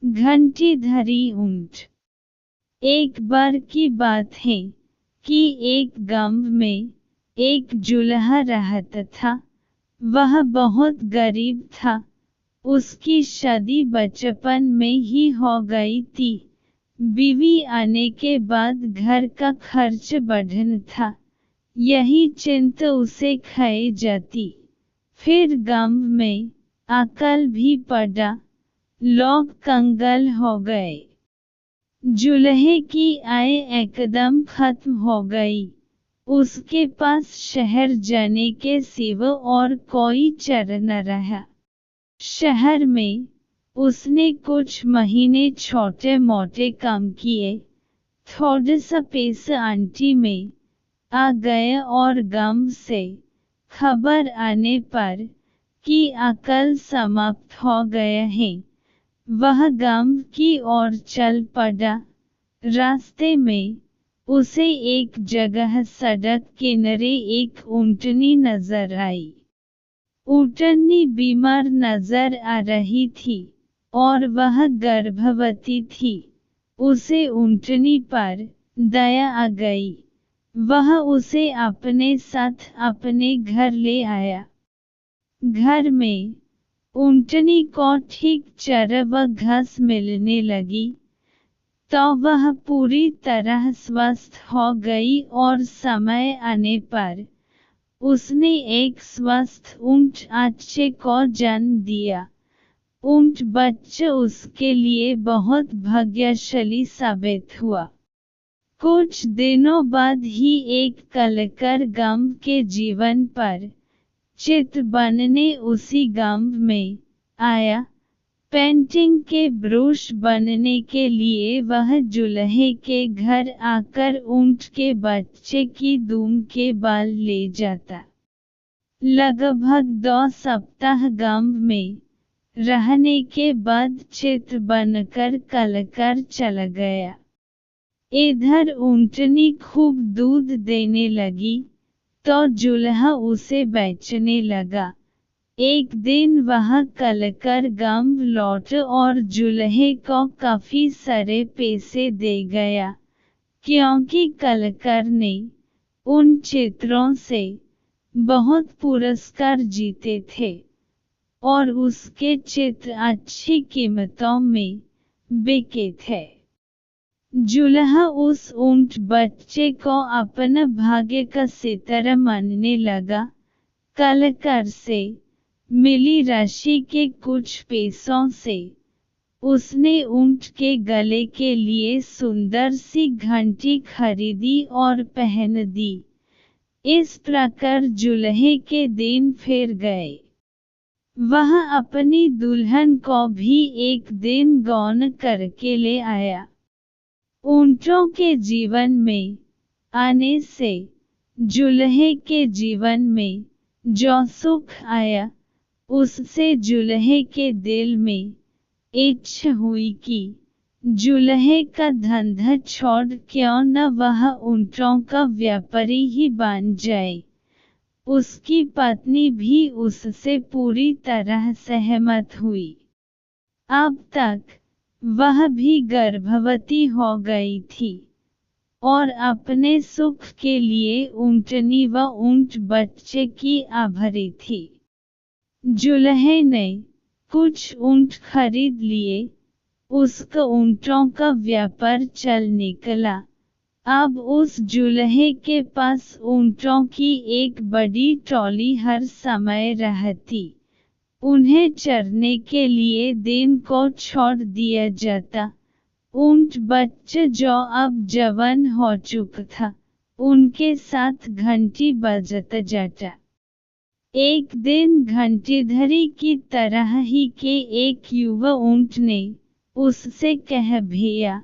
घंटीधरी ऊंट। एक बार की बात है कि एक गांव में एक जुल्हा रहता था। वह बहुत गरीब था। उसकी शादी बचपन में ही हो गई थी। बीवी आने के बाद घर का खर्च बढ़ना था, यही चिंता उसे खाई जाती। फिर गांव में अकाल भी पड़ा, लोग कंगाल हो गए। जुल्हे की आय एकदम खत्म हो गई। उसके पास शहर जाने के सिवा और कोई चारा न रहा। शहर में उसने कुछ महीने छोटे मोटे काम किए। थोड़ा सा पैसा आंटी में आ गया और गांव से खबर आने पर कि अकाल समाप्त हो गया है, वह गांव की ओर चल पड़ा। रास्ते में उसे एक जगह सड़क किनारे एक ऊंटनी नजर आई। ऊंटनी बीमार नजर आ रही थी और वह गर्भवती थी। उसे ऊंटनी पर दया आ गई। वह उसे अपने साथ अपने घर ले आया। घर में ऊंटनी को ठीक चारा व घास मिलने लगी तो वह पूरी तरह स्वस्थ हो गई और समय आने पर उसने एक स्वस्थ ऊंट बच्चे को जन्म दिया। ऊंट बच्चा उसके लिए बहुत भाग्यशाली साबित हुआ। कुछ दिनों बाद ही एक कलाकार गांव के जीवन पर चित्र बनने उसी गांव में आया। पेंटिंग के ब्रश बनने के लिए वह जुल्हे के घर आकर ऊंट के बच्चे की दुम के बाल ले जाता। लगभग 2 सप्ताह गांव में रहने के बाद चित्र बनकर कलाकार चला गया। इधर ऊंटनी खूब दूध देने लगी तो जुल्हा उसे बेचने लगा। एक दिन वह कलाकार गांव लौटा और जुल्हे को काफी सारे पैसे दे गया, क्योंकि कलाकार ने उन चित्रों से बहुत पुरस्कार जीते थे और उसके चित्र अच्छी कीमतों में बिके थे। जुल्हा उस ऊंट बच्चे को अपना भाग्य का सितारा मानने लगा। कलाकार से मिली राशि के कुछ पैसों से उसने ऊंट के गले के लिए सुंदर सी घंटी खरीदी और पहन दी। इस प्रकार जुल्हे के दिन फिर गए। वह अपनी दुल्हन को भी एक दिन गौन करके ले आया। ऊंटों के जीवन में आने से जुल्हे के जीवन में जो सुख आया, उससे जुल्हे के दिल में इच्छा हुई कि जुल्हे का धंधा छोड़ क्यों न वह ऊंटों का व्यापारी ही बन जाए। उसकी पत्नी भी उससे पूरी तरह सहमत हुई। अब तक वह भी गर्भवती हो गई थी और अपने सुख के लिए ऊंटनी व ऊंट बच्चे की आभारी थी। जुल्हे ने कुछ ऊंट खरीद लिए। उसका ऊंटों का व्यापार चल निकला। अब उस जुल्हे के पास ऊंटों की एक बड़ी टोली हर समय रहती। उन्हें चरने के लिए दिन को छोड़ दिया जाता। ऊंट बच्चा जो अब जवान हो चुका था, उनके साथ घंटी बजाता जाता। एक दिन घंटीधरी की तरह ही के एक युवा ऊंट ने उससे कहा, भैया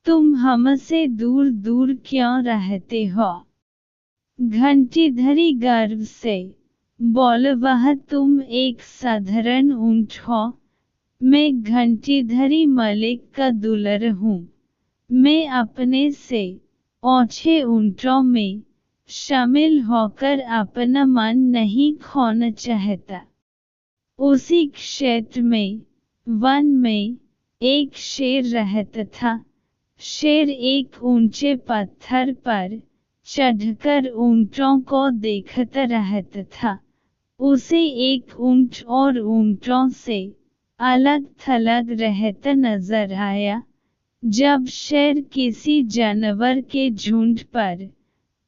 तुम हमसे दूर दूर क्यों रहते हो? घंटीधरी गर्व से बोला, वह तुम एक साधारण ऊंट हो, मैं घंटीधरी मलिक का दुलार हूँ। मैं अपने से ओछे ऊंटों में शामिल होकर अपना मान नहीं खोना चाहता। उसी क्षेत्र में वन में एक शेर रहता था। शेर एक ऊंचे पत्थर पर चढ़कर ऊंटों को देखता रहता था। उसे एक ऊंट और ऊंटों से अलग थलग रहता नजर आया। जब शेर किसी जानवर के झुंड पर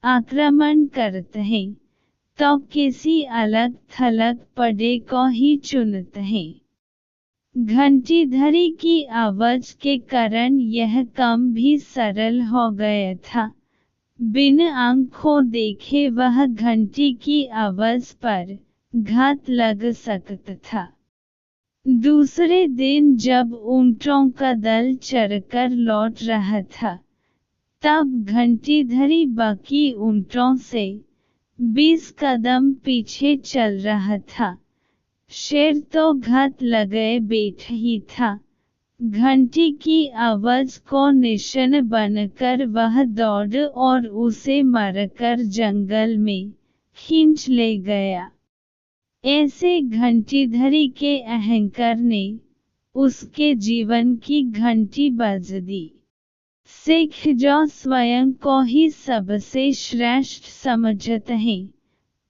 आक्रमण करते हैं तो किसी अलग थलग पड़े को ही चुनते हैं। घंटीधरी की आवाज के कारण यह काम भी सरल हो गया था। बिना आंखों देखे वह घंटी की आवाज पर घात लग सकता था। दूसरे दिन जब ऊंटों का दल चरकर लौट रहा था तब घंटीधरी बाकी ऊंटों से 20 कदम पीछे चल रहा था। शेर तो घात लगाए बैठा ही था। घंटी की आवाज को निशाना बनकर वह दौड़ा और उसे मारकर जंगल में खींच ले गया। ऐसे घंटीधरी के अहंकार ने उसके जीवन की घंटी बज दी। सिख जो स्वयं को ही सबसे श्रेष्ठ समझते हैं,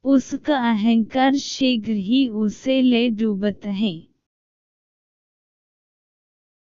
उसका अहंकार शीघ्र ही उसे ले डूबता है।